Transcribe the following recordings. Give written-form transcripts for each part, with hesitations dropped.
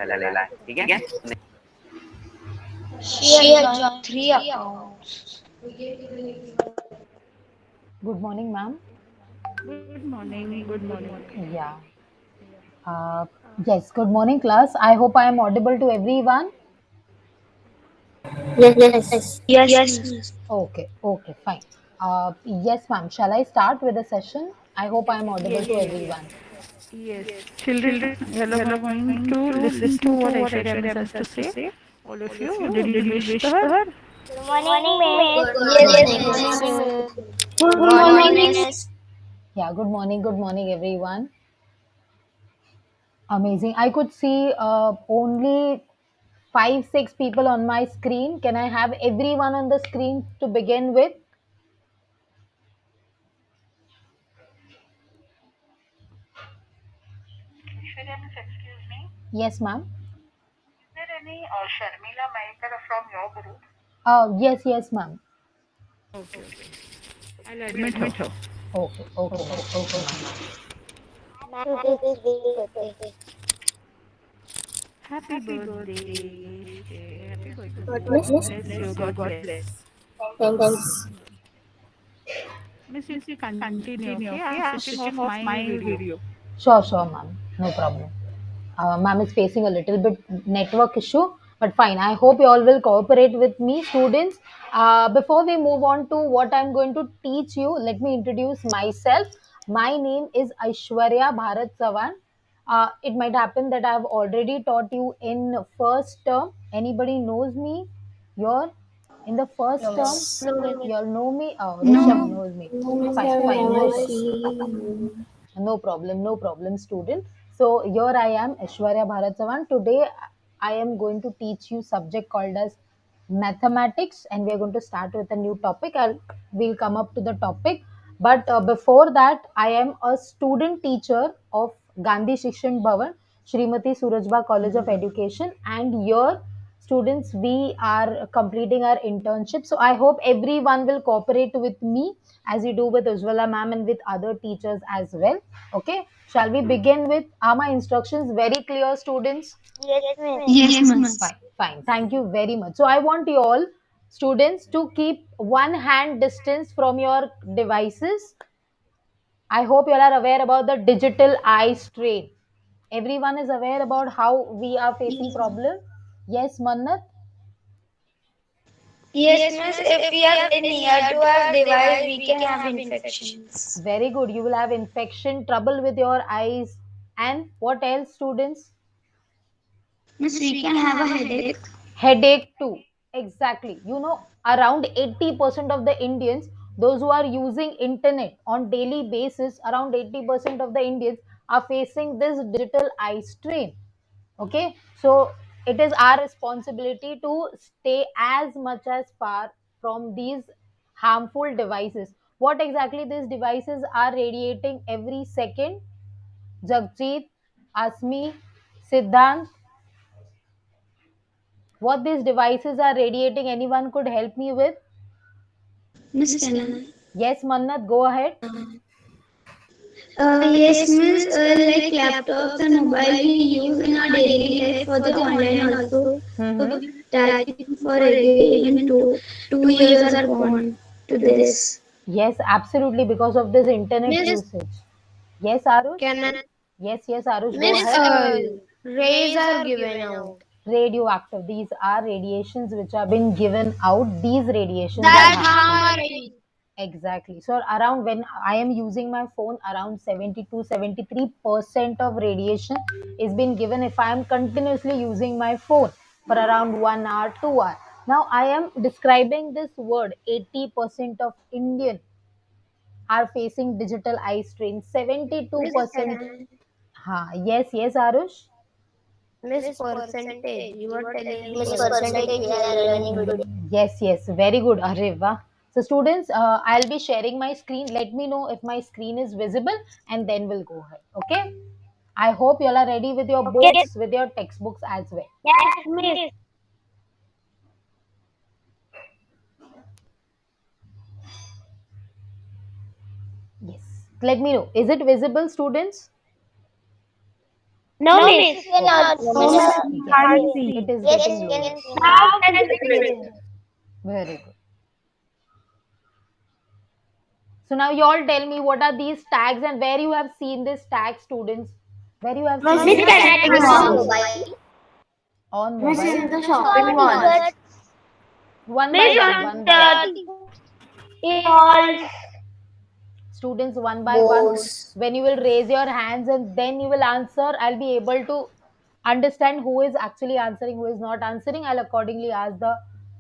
लेला है, ठीक है। She has joined three accounts. Good morning, ma'am. Good morning. Good morning. Yeah. Uh, yes, good morning, class. I hope I am audible to everyone. Yes. Yes, miss. Okay, fine. Yes, ma'am. Shall I start with the session? I hope I am audible to everyone. Yes, children, hello, we are going to listen to what Aishwarya Miss has to say. All of you, did you wish to her? Good morning, Miss. Yes, Yes, miss. miss. Good Good morning, morning, miss. Miss. Yeah, good morning, everyone. Amazing. I could see only five, six people on my screen. Can I have everyone on the screen to begin with? Aishwarya Miss, excuse me. Yes, ma'am. Is there any Sharmila Maikar from your group? Yes, ma'am. Okay, okay. I'll admit her. Okay, ma'am. Okay, ma'am. Ma'am, today's day birthday. Happy birthday. Happy birthday. Miss, God bless you. God bless. thanks. Miss, you can continue, okay? I'm switching off my video. Sure, ma'am. No problem. Ma'am is facing a little bit network issue, but fine. I hope you all will cooperate with me, students. Before we move on to what I'm going to teach you, let me introduce myself. My name is Aishwarya Bharat Savan. It might happen that I've already taught you in first term. Anybody knows me? You're in the first No, term. miss. No, Miss. You all know me. Rishabh No. No. knows me. No, Miss, Fine, I've fine, no never problem. seen. No problem, student. So here I am, Aishwarya Bharatsavan. Today I am going to teach you subject called as mathematics, and we are going to start with a new topic. We'll come up to the topic, but before that, I am a student teacher of Gandhi Shikshan Bhavan, Srimati Surajba College of Education, and here students we are completing our internship, so I hope everyone will cooperate with me as you do with Ujwala ma'am and with other teachers as well. Okay, shall we begin with, are my instructions very clear, students? Yes, Miss. Yes, Fine, miss. fine, thank you very much. So I want you all students to keep one hand distance from your devices. I hope you all are aware about the digital eye strain. Everyone is aware about how we are facing Yes, ma'am. problem. Yes, Mannat? Yes, miss. If we are very near to our device, we can have infections. Very good. You will have infection, trouble with your eyes, and what else, students? Miss, we can have a headache. Headache too. Exactly. Around 80% of the Indians, those who are using internet on daily basis, around 80% of the Indians are facing this digital eye strain. Okay, so it is our responsibility to stay as much as far from these harmful devices. What exactly these devices are radiating every second? Jagjit, Asmi, Siddhant, what these devices are radiating, anyone could help me with? Miss, can I? Yes, Mannat, go ahead. Yes, miss. Like laptops and mobile we use in our daily life for the online also. Mm-hmm. That for even 2 years are gone to this. Yes, absolutely, because of this internet Miss, usage. Yes, Arush? can I? Yes, Arush, go Miss, ahead. rays are given out. Radioactive, these are radiations which are being given out. These radiations are That harm harmful. our eyes. Exactly. So around when I am using my phone, around 70 to 73% of radiation is being given if I am continuously using my phone for around 1 hour, 2 hour. Now I am describing this word. 80% of Indian are facing digital eye strain. Miss, can 72%. I? Yes, Arush. Miss percentage. You are telling Miss percentage we are learning today. Yes, very good, Areva. So, students, I'll be sharing my screen. Let me know if my screen is visible, and then we'll go ahead. Okay. I hope you all are ready with your Okay. books, with your textbooks as well. Yes, Miss. Yes. Let me know. Is it visible, students? No, miss. You cannot. No, miss, we can't Yes, see. it is Yes, getting you lower. can see now. Very good. So now you all tell me what are these tags and where you have seen this tag, students? Where you have Miss, seen can this I tag? take mobile? On Miss, mobile? in the shopping mall. One by Miss, one, on one by one. the malls. Students, one by one. When you will raise your hands and then you will answer, I'll be able to understand who is actually answering, who is not answering. I'll accordingly ask the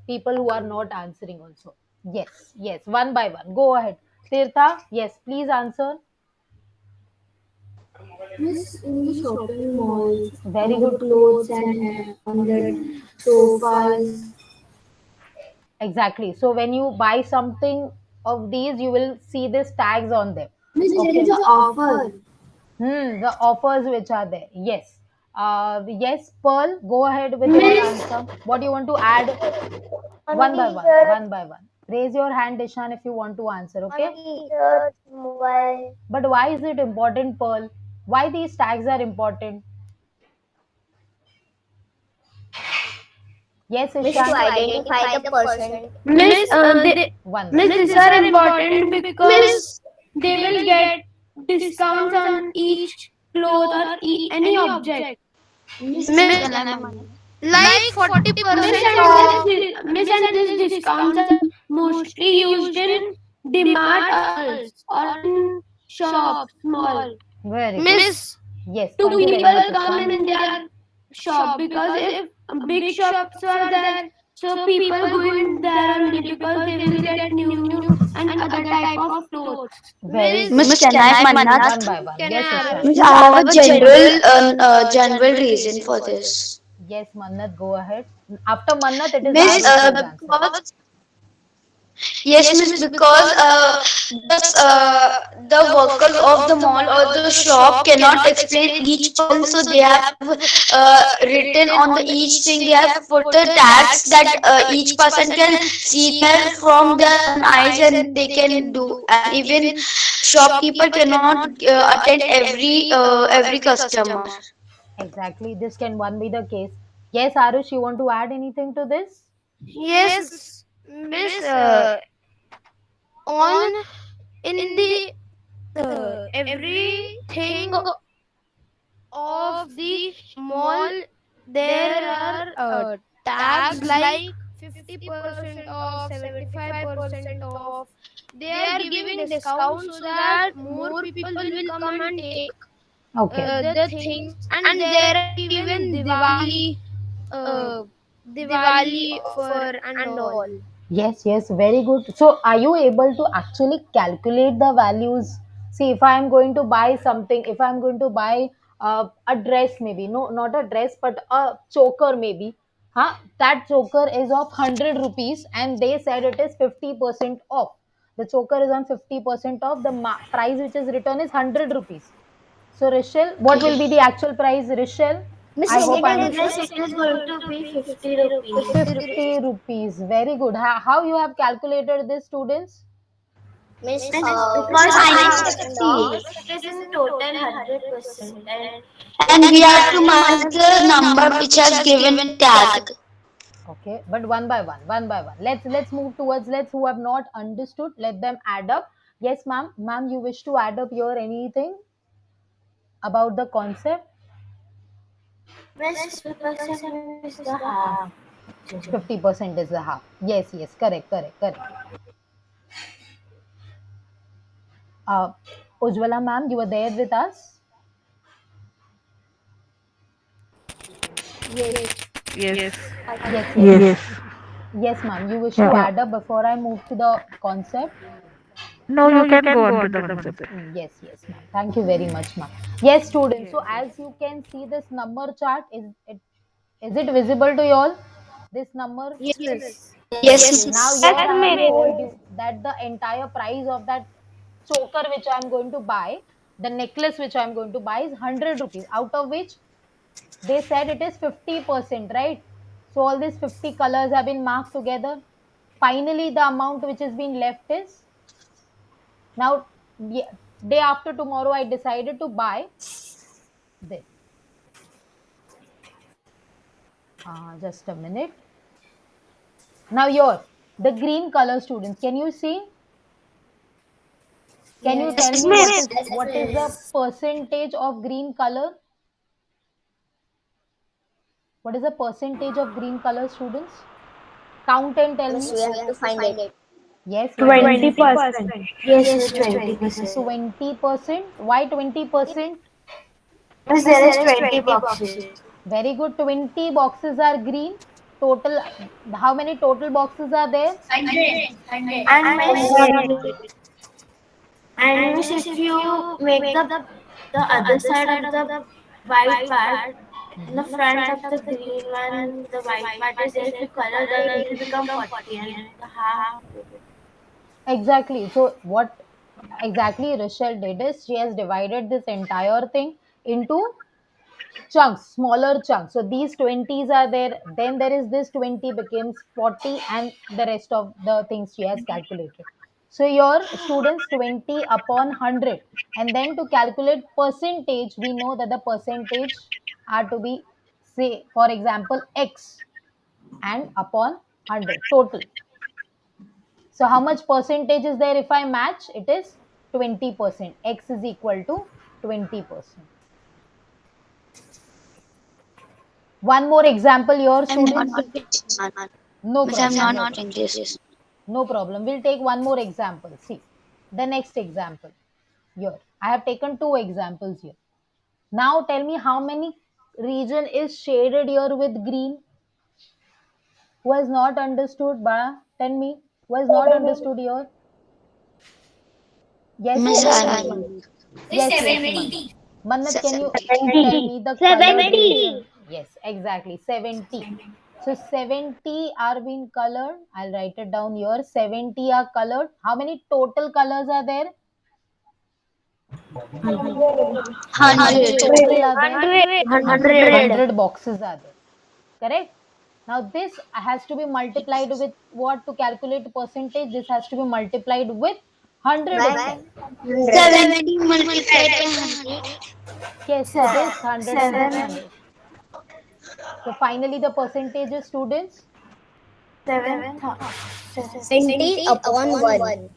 people who are not answering also. Yes, yes, one by one. Go ahead. Tirtha, yes, please answer. Miss, in the shopping malls, Very on the good. clothes and on the sofas. Exactly. So when you buy something of these, you will see these tags on them. Miss, there Okay. is an offer. The offers which are there. Yes. Yes, Pearl, go ahead with your Miss, answer. What do you want to add? On One by the one. One by one. Raise your hand, Ishan, if you want to answer. on Okay. the mobile. But why is it important, Pearl? Why these tags are important? Yes, Miss, to Ishan. identify the person. Miss, One by Miss, one. these are important because they will get discounts on each cloth or any object. Miss, Miss, can I money? like 40% off. Miss, and these discounts are mostly used in DMart or in shops, small. Very good. Miss, Yes, two thank you very people much, come Ishan. in their shop because if big shops are there, so people go in there only because they will get new and other type of clothes. Very Miss, good. can I have Mannat? One by one. Yes, Ishan. Miss, I have a general reason for this. Yes, Mannat, go ahead. After Mannat, it is Miss, Arushi's answer. because yes, miss, because the workers of the mall or the shop cannot explain each person, so they have written on the each thing. They have put the tags that each person can see there from their own eyes, and they can do. And even shopkeeper cannot attend every customer. Exactly. This can one be the case. Yes, Arush, you want to add anything to this? Yes, miss, on in the everything of the mall there are tags like 50% off, 75% off. They are giving discounts so that more people will come and take Okay. the things. And there are even uh, Diwali offer and all. Yes, yes, very good. So, are you able to actually calculate the values? See, if I am going to buy something, if I'm going to buy a dress, maybe no, not a dress, but a choker, maybe. Huh? That choker is of 100 rupees, and they said it is 50% off. The choker is on 50% off. The price which is written is 100 rupees. So, Rishel, what will be the actual price, Rishel? I Miss, hope I'm Miss, it is going to be 50 rupees. 50 rupees. Very good. How you have calculated this, students? Miss, Miss, Miss, because I I need have 60, miss, it is in total 100% and we have to minus the number which has given tag. Okay, but one by one, one by one. Let's move towards let's who have not understood. Let them add up. Yes, ma'am. Ma'am, you wish to add up your anything about the concept? miss 50% is the half. 50% is the half. Yes, yes, correct, correct, correct. Uh, Ujwala, ma'am, you were there with us. Yes. Yes, yes, Yes. yes, ma'am. You wish to Yeah. add up before I move to the concept. No, you can go on to the concept. Yes, yes, ma'am. Thank you very much, ma'am. Yes, students. So as you can see, this number chart is it visible to you all? This number. Yes, miss. Yes, Now miss. here I have told you that the entire price of that choker which I am going to buy, the necklace which I am going to buy is 100 rupees. Out of which they said it is 50%, right? So all these 50 colors have been marked together. Finally, the amount which has been left is now, day after tomorrow I decided to buy this. Just a minute. Now your the green color students. Can you see? Can you Yes, tell Yes, me miss. what is the percentage of green color? What is the percentage of green color students? Count and tell miss, me. we have to find it. Yes, what is it? 20%. Yes, miss, 20%. 20%. Why 20%? Miss, there is 20 boxes. Very good. 20 boxes are green. Total, how many total boxes are there? 100. And miss, 100. if you make the other side of the white part, in the front of the green one, the white part is there. If you color that, it will become 40, and the half. Exactly. So what exactly Rochelle did is she has divided this entire thing into chunks, smaller chunks. So these 20s are there, then there is this 20 becomes 40, and the rest of the things she has calculated. So your students 20 upon 100, and then to calculate percentage, we know that the percentage are to be, say, for example, x and upon 100 total. So how much percentage is there if I match? It is 20%. X is equal to 20%. One more example, your I'm not students. getting this, man. No Miss, I'm problem. not No getting problem. this. No problem. We'll take one more example. See, the next example here. I have taken two examples here. Now tell me how many region is shaded here with green. Who has not understood, Bala? Tell me. Who has not understood here? Yes, Miss, yes, I'm Mannat. Yes, Mannat. Mannat, can you 70. tell me the colored region? Yes, exactly. 70. So 70 are being colored. I'll write it down here. 70 are colored. How many total colors are there? How many 100. total are there? 100. 100 boxes are there. Correct? Now this has to be multiplied with what to calculate percentage? This has to be multiplied with 100 itself. 100. 70 multiplied by 100. Yes, it is 100 and this 7. 100. So finally the percentages, students, 70 upon 1.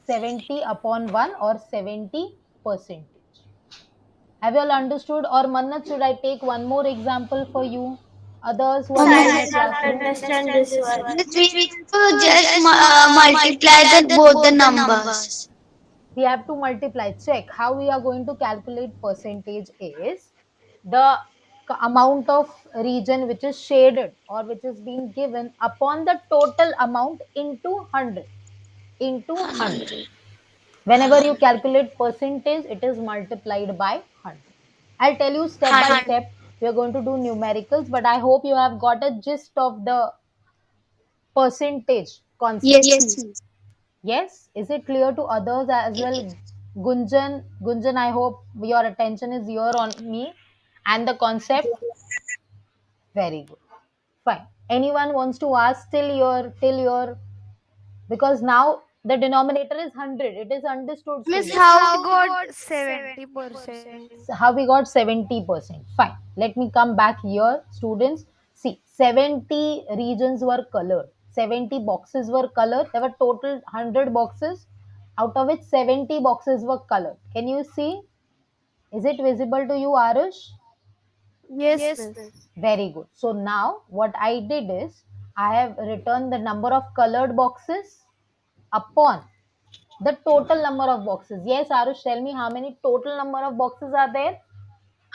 70 upon 1 or 70 percentage. Have you all understood? Or Mannat, should I take one more example for you? Others who Oh, are there in miss, the classroom? Understand this one. miss, we need to just multiply the both the numbers. We have to multiply. Check how we are going to calculate percentage is the amount of region which is shaded or which is being given upon the total amount into 100. Into 100. 100. Whenever you calculate percentage, it is multiplied by 100. I'll tell you step by 100. step. We are going to do numericals, but I hope you have got a gist of the percentage concept. Yes, miss. Yes, is it clear to others as well? Gunjan, I hope your attention is here on me and the concept. Very good. Fine. Anyone wants to ask till your because now the denominator is 100. It is understood, Miss, students. how we got 70%? So how we got 70%. Fine. Let me come back here, students. See, 70 regions were colored. 70 boxes were colored. There were total 100 boxes, out of which 70 boxes were colored. Can you see? Is it visible to you, Arush? Yes, miss. Very good. So now what I did is I have written the number of colored boxes upon the total number of boxes. Yes, Arush, tell me how many total number of boxes are there?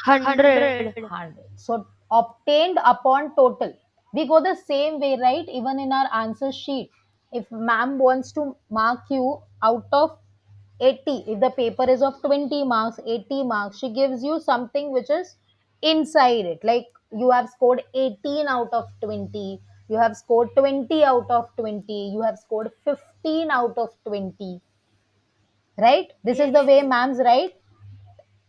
100. 100. So obtained upon total. We go the same way, right? Even in our answer sheet. If ma'am wants to mark you out of 80, if the paper is of 20 marks, 80 marks, she gives you something which is inside it. Like you have scored 18 out of 20, you have scored 20 out of 20, you have scored 15 out of 20. Right? This is the way ma'ams write.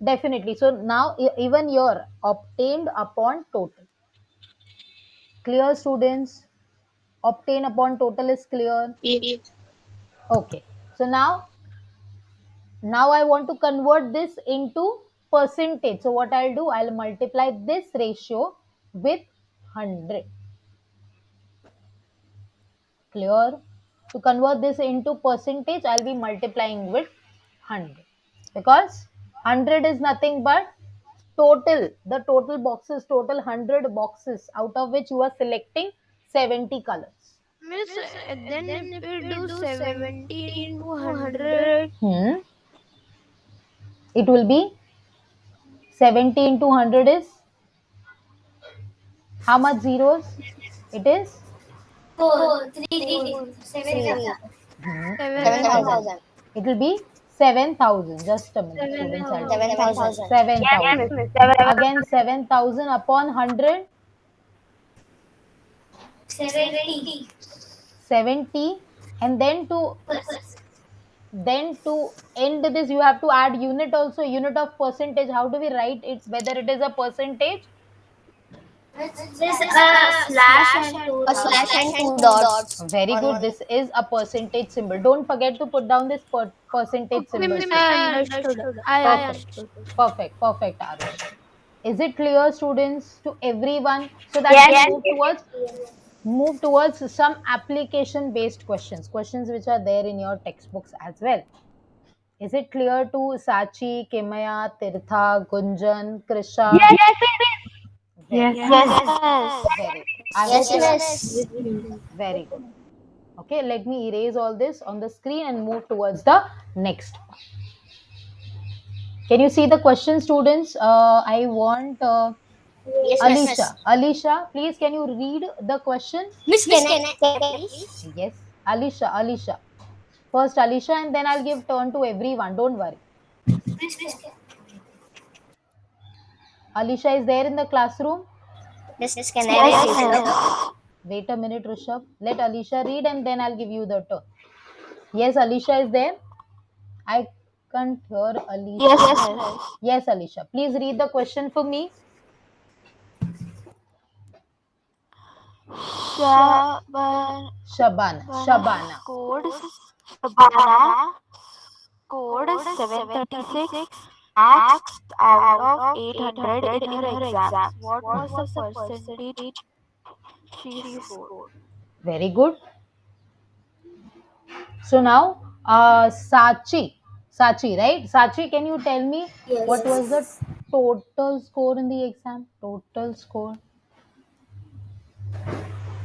Definitely. So now even your obtained upon total. Clear, students? Obtain upon total is clear. Yes. Okay. So now I want to convert this into percentage. So what I'll do, I'll multiply this ratio with 100. Clear? To convert this into percentage, I'll be multiplying with 100 because 100 is nothing but total, the total boxes, total 100 boxes, out of which you are selecting 70 colors. Miss, then if we do 70 into 100, It will be 70 into 100 is how much zeros? It is Four, three, 7,000. 7,000. it will be 7,000. Just a minute, students. I'll tell you. 7,000. 7,000. Again, 7,000 upon 100, 70. 70. And then to end this, you have to add unit also, unit of percentage. How do we write it? Whether it is a percentage? This slash and two dots. Very good. This is a percentage symbol. Don't forget to put down this percentage symbol. I understood. I understood. Perfect, Arush. Is it clear, students, to everyone? So that we move towards some application based questions which are there in your textbooks as well. Is it clear to Sachi, Kimaya, Tirtha, Gunjan, Krisha? Yes. Very. I Yes, hope miss. very good. Okay, let me erase all this on the screen and move towards the next. Can you see the question, students? I want Yes, Alicia. Alicia, please, can you read the question? Miss, can I please? Yes, Alicia. First, Alicia, and then I'll give turn to everyone. Don't worry. Alicia is there in the classroom. Miss, can I Wait a minute, Rishabh. Let Alicia read, and then I'll give you the turn. Yes, Alicia is there. I can't hear Alicia. Yes, Alicia. Please read the question for me. Shabana. Scored 736 marks out of 800 in her exam. What was the percentage she scored? Very good. So now, Sachi, right? Sachi, can you tell me what was the total score in the exam? Total score.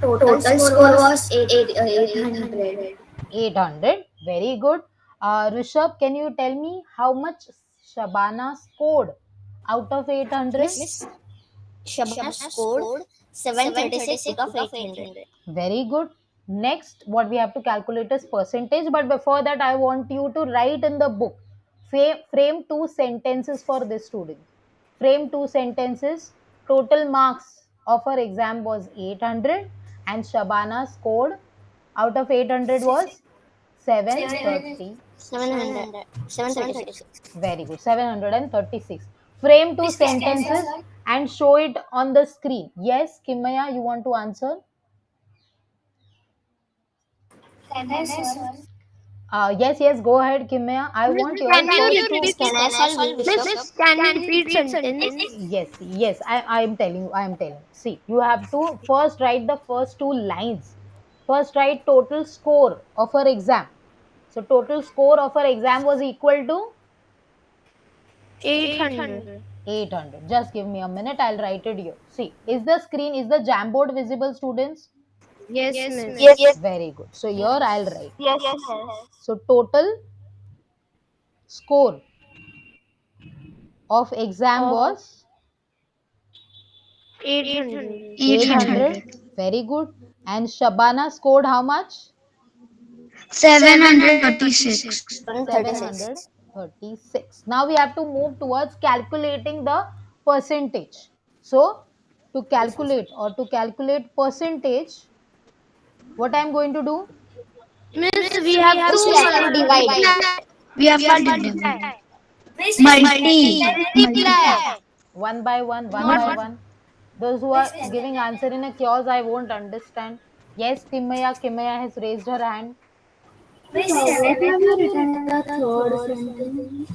Total score was 800. 800. Very good. Rishabh, can you tell me how much Shabana scored out of 800? Miss, Shabana scored 736 out of 800. Very good. Next, what we have to calculate is percentage. But before that, I want you to write in the book. Frame two sentences for this student. Frame two sentences. Total marks of her exam was 800 and Shabana scored out of 800 was 730. 736. Very good. 736. Frame two sentences and show it on the screen. Yes, Kimaya, you want to answer? Yes, go ahead, Kimaya. I want your Can you repeat? Can I solve Miss, can you repeat sentence? Yes, I am telling you. See, you have to first write the first two lines. First write total score of her exam. So total score of her exam was equal to 800. 800. Just give me a minute, I'll write it here. See, is the Jamboard visible, students? Yes, miss. Very good. So here I'll write. Yes. So total score of exam was 800. 800. Very good. And Shabana scored how much? 736. 736. Now we have to move towards calculating the percentage. So to calculate percentage, what I am going to do? Miss, we have to divide. We have to divide. Multi. multiply. One by one. Not Those who are giving answer in a chaos, I won't understand. Yes, Kimaya has raised her hand. What have you written in the third sentence?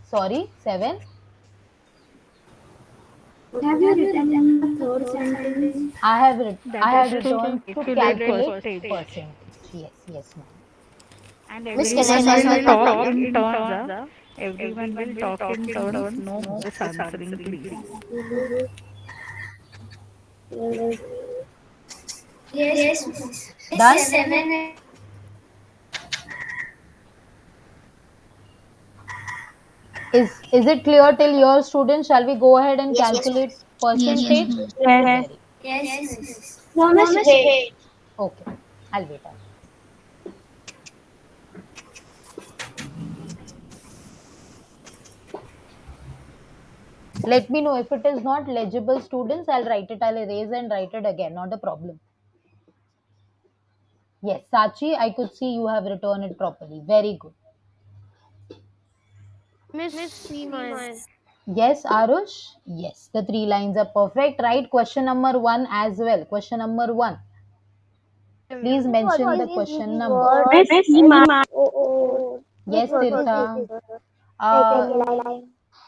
Sorry, 7. Have you written the third sentence? I That had is to written to calculate calculate percentage. percentage. Yes, yes, ma'am. And Miss, can I everyone solve will the talk problem? in turns. Everyone will talk in turns. No voice answering, please. Yes, miss. Done? Miss, 7. Is it clear till your students? Shall we go ahead and Yes, calculate miss. Yes, percentage? ma'am. Very Yes, miss. No, miss, wait. okay. I'll wait. Let me know if it is not legible, students. I'll write it. I'll erase and write it again. Not a problem. Yes, Sachi, I could see you have written it properly. Very good. Miss Seema. Yes, Arush? Yes, the three lines are perfect. Right, question number one as well. Question number one. Please mention the question number. Miss Seema. Yes, Tirtha.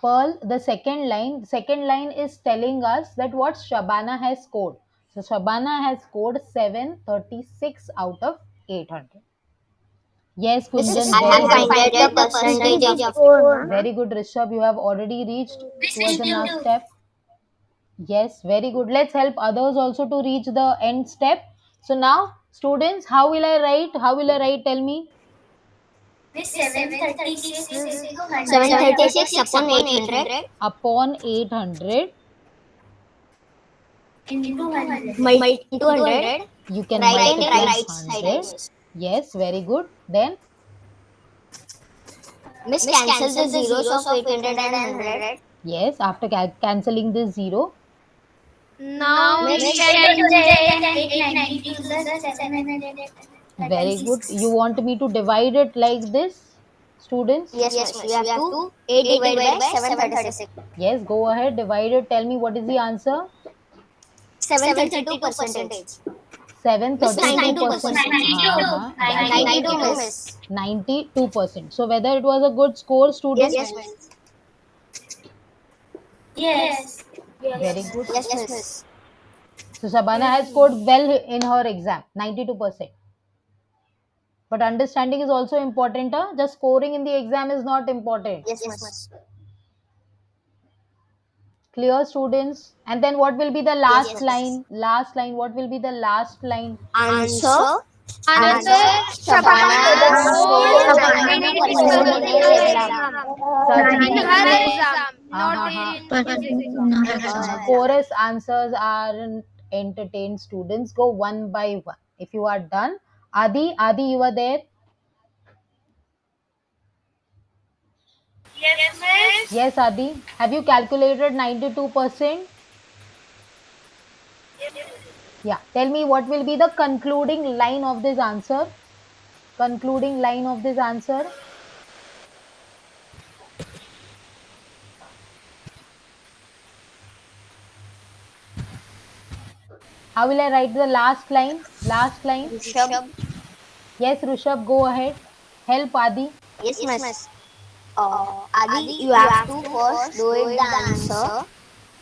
Pearl, the second line is telling us that what Shabana has scored. So Shabana has scored 736 out of 800. Yes, Miss, Kunjan, I very have good. finded the percentage of Very good, Rishabh. You have already reached Miss towards the last Indu. step. Yes, very good. Let's help others also to reach the end step. So now, students, how will I write? How will I write? Tell me. Miss 736 into 100 736 upon 800 Upon 800, into 100. into 100. you can Write in multiply right side 100. only. Yes, very good. Then, Miss, cancel the zeros of 800 and 100. yes, after cancelling this zero, Now Miss, we We can do the 8 and 890 to the 736. very good. You want me to divide it like this, students? yes, miss. We have to 8 divided by 736. Yes, go ahead, divide it. Tell me what is the answer. 732 percentage. Miss, 92 732%. percentage. 92. That's 92, right. 92. miss. 92%. So whether it was a good score, Yes, students? miss. Yes. Very good. Yes, miss. So Shabana has scored well in her exam, 92%. But understanding is also important. Huh? Just scoring in the exam is not important. Yes, miss. Clear, students? And then what will be the Yes, last miss. line? Last line. What will be the last line? Answer. Yes, Answer. Shabana scored 92% in his exam. in certainly. her exam, not Uh-huh. in his exam. In her exam. Chorus answers aren't entertained, students. Go one by one. If you are done, Adi, you are there? Yes, miss. Yes, Adi. Have you calculated 92%? Yeah. Tell me what will be the concluding line of this answer? Concluding line of this answer. How will I write the last line? Last line. Rishabh. Yes, Rushabh, go ahead. Help Adi. Yes, miss. Adi, you have to first do it the answer,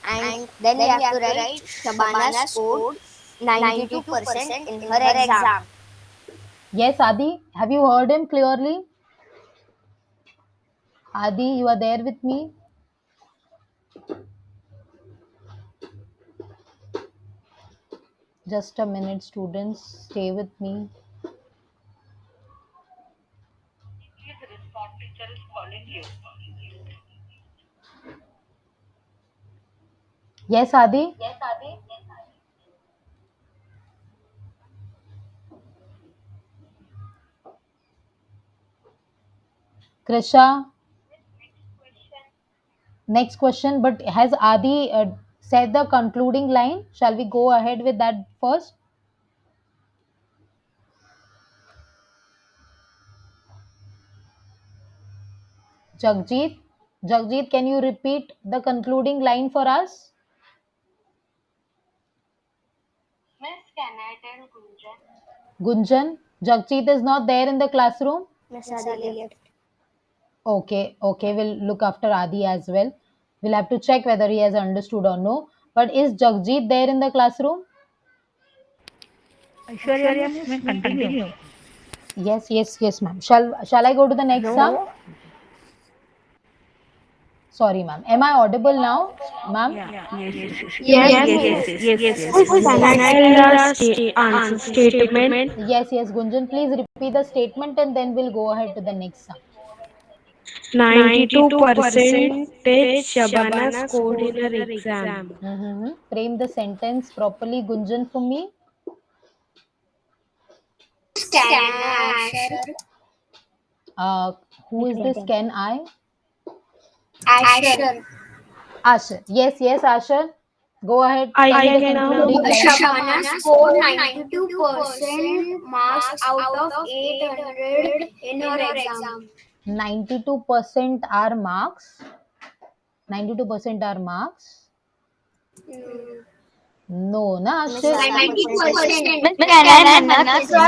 and then you have to write Shabana scored 92% in her exam. Yes, Adi. Have you heard him clearly? Adi, you are there with me? Just a minute, students. Stay with me. Yes, Adi. Krisha. Next question. But has Adi said the concluding line? Shall we go ahead with that first? Jagjit. Jagjit, can you repeat the concluding line for us? Gunjan. Jagjit is not there in the classroom. Miss Adi left. Okay, okay, we'll look after Adi as well. We'll have to check whether he has understood or no. But is Jagjit there in the classroom? Aishwarya miss, may continue. Yes, ma'am. Shall I go to the next sum? No. Sorry, ma'am. Am I audible now, ma'am? Yeah. Yes. Yes. Yes, Yes. miss. Yes. Yes. Yes. Yes. Miss, Yes. can I tell the answer statement? Yes, Gunjan. Please repeat the statement and then we'll go ahead to the next sum. 92% Shabana scored in her exam. Frame the sentence properly, Gunjan, for me. Can I Asher? Uh, who is this? Can I? Asher. Asher. Yes, Asher. Go ahead. I Take the can now. concluding line. Shabana scored 92% marks out of 800 in her exam. 92% are marks. 92% are marks. No, na Asher. 90%. Miss, can I Manna sir?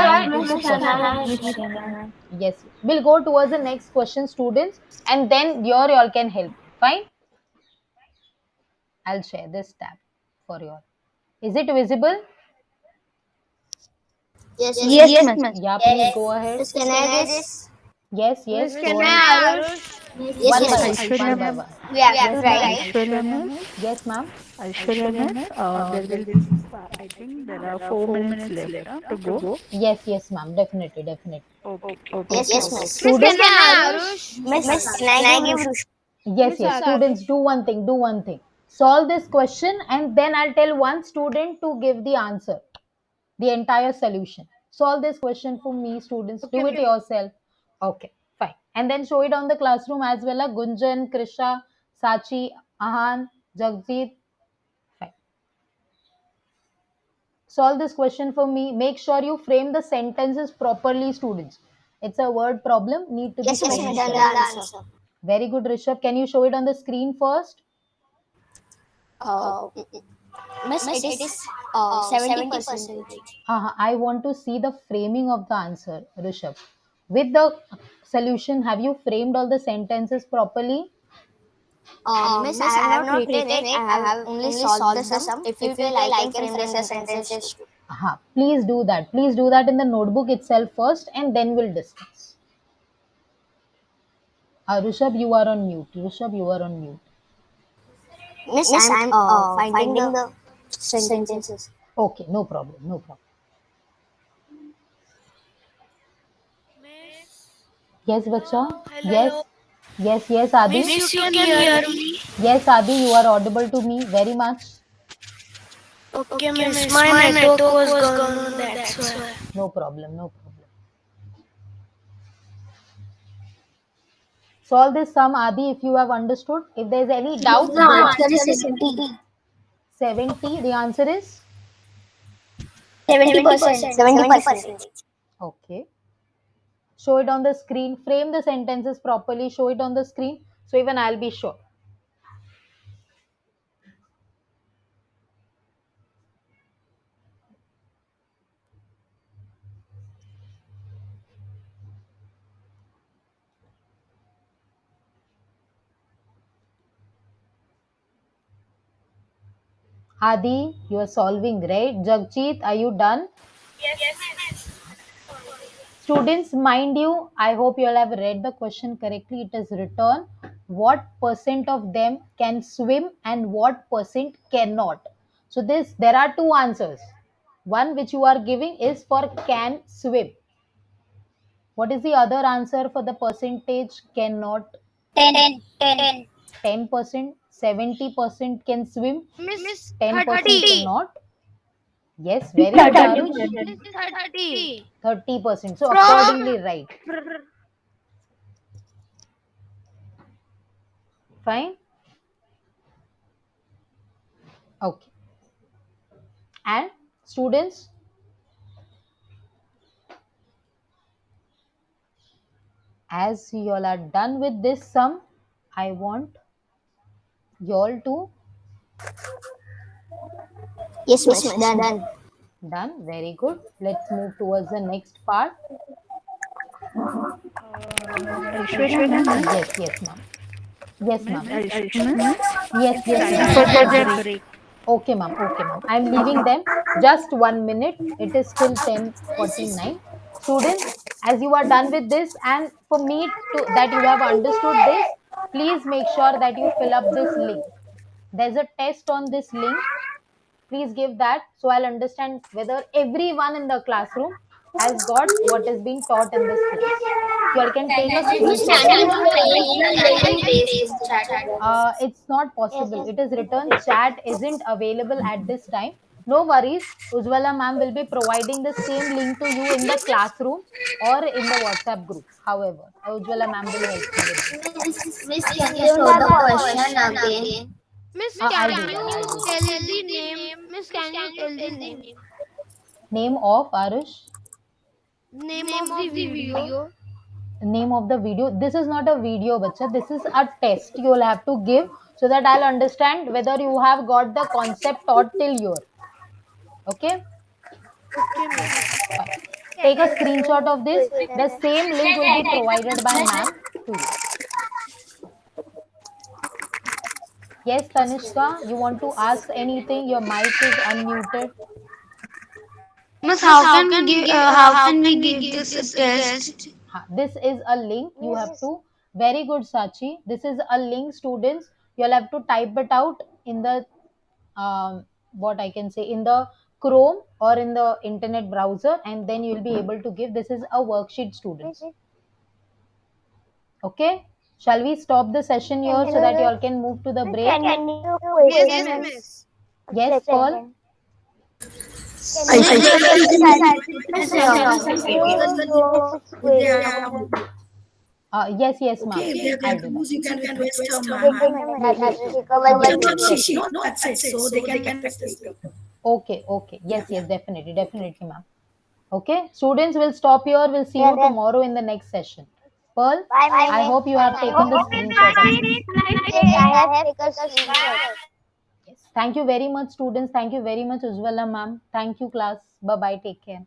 Yes. We'll go towards the next question, students, and then y'all can help. Fine. I'll share this tab for you all. Is it visible? Yes, miss. Yeah, please go ahead. Can I this? Yes, Miss, go can ahead. I Arush? One by Miss. one. Aishwarya One by miss. one. We have to Yes, write. Aishwarya miss. Yes, ma'am. Aishwarya miss. There will. I think there are 4 minutes left to go. Yes, ma'am. Definitely. Okay. Yes, Okay. miss. Miss, can Students, I Arush? Miss, can I give Rush? yes. Students, do one thing. Solve this question, and then I'll tell one student to give the answer, the entire solution. Solve this question for me, students. Do it yourself. Okay, fine. And then show it on the classroom as well. Gunjan, Krisha, Sachi, Ahan, Jagjit. Fine. Solve this question for me. Make sure you frame the sentences properly, students. It's a word problem. Need to be Yes, miss. framed Done the correctly. answer. Very good, Rishabh. Can you show it on the screen first? Uh, Miss, it is 70%. I want to see the framing of the answer, Rishabh. With the solution, have you framed all the sentences properly? Miss, I have not written it. I have only solved the sum. If you tell, I can frame the sentences too. Please do that. Please do that in the notebook itself first, and then we'll discuss. Rishabh, you are on mute. Miss, I'm finding the sentences. Okay, no problem. Yes, bacha. Yes, Adi. Miss, you can hear me? Yes, Adi, you are audible to me very much. Okay, miss. My network was gone, that's why. No problem. Solve this sum, Adi, if you have understood. If there is any doubt, The answer is 70. 70. The answer is 70%. 70%. okay. Show it on the screen. Frame the sentences properly. Show it on the screen. So even I'll be sure. Adi, you are solving, right? Jagjit, are you done? Students, mind you, I hope you all have read the question correctly. It is written what percent of them can swim and what percent cannot. So there are two answers. One which you are giving is for can swim. What is the other answer for the percentage cannot? 10. 10%, 70% can swim, Miss, 10% 30. cannot. Yes, very good, Arush. Miss, 30. 30%. So accordingly, right. Fine. Okay. And students, as you all are done with this sum, I want you all to Yes, miss. Done. done. Very good. Let's move towards the next part. Aishwarya miss. Yes, ma'am. Yes, ma'am. Miss, Yes, it's yes, time ma'am. for their break. Okay, ma'am. Okay, ma'am. I'm leaving them just 1 minute. It is still 10:49. Students, as you are done with this, and for me to that you have understood this, please make sure that you fill up this link. There's a test on this link. Please give that so I'll understand whether everyone in the classroom has got what is being taught in this class. You all can take a Miss, screenshot can of you it. paste the link and paste in the chat box? It's not possible. It is written chat isn't available at this time. No worries. Ujwala ma'am will be providing the same link to you in the classroom or in the WhatsApp group. However, Ujwala ma'am will help you with this. Miss, can you show the question again? Miss, I'll can do that. I'll you do that. tell the name? Miss, can you tell the name? Name of Arush. Name of the video. Name of the video. This is not a video, bacha. This is a test you will have to give so that I'll understand whether you have got the concept taught till here. Okay? Okay, miss. Fine. Take a screenshot of this. The same link will be provided by ma'am to you. Yes, Tanishka, you want to ask anything? Your mic is unmuted. Miss, how can we give this a test? This is a link you have to. Very good, Sachi. This is a link, students. You'll have to type it out in the what I can say in the Chrome or in the internet browser, and then you'll be able to give. This is a worksheet, students. Okay. Shall we stop the session here so that you all can move to the break? Yes, miss. Yes, Paul. Miss, Yes, yes, ma'am. I'll do that. You can request her, ma'am. With the worksheet, no? That's it. So they can practice. Okay, okay. Yes, yes, definitely, definitely, ma'am. Okay, students will stop here. We'll see you tomorrow in the next session. Pearl, I hope you have taken the screenshot of this. Yes. Thank you very much, students. Thank you very much, Ujwala ma'am. Thank you, class. Bye bye. Take care.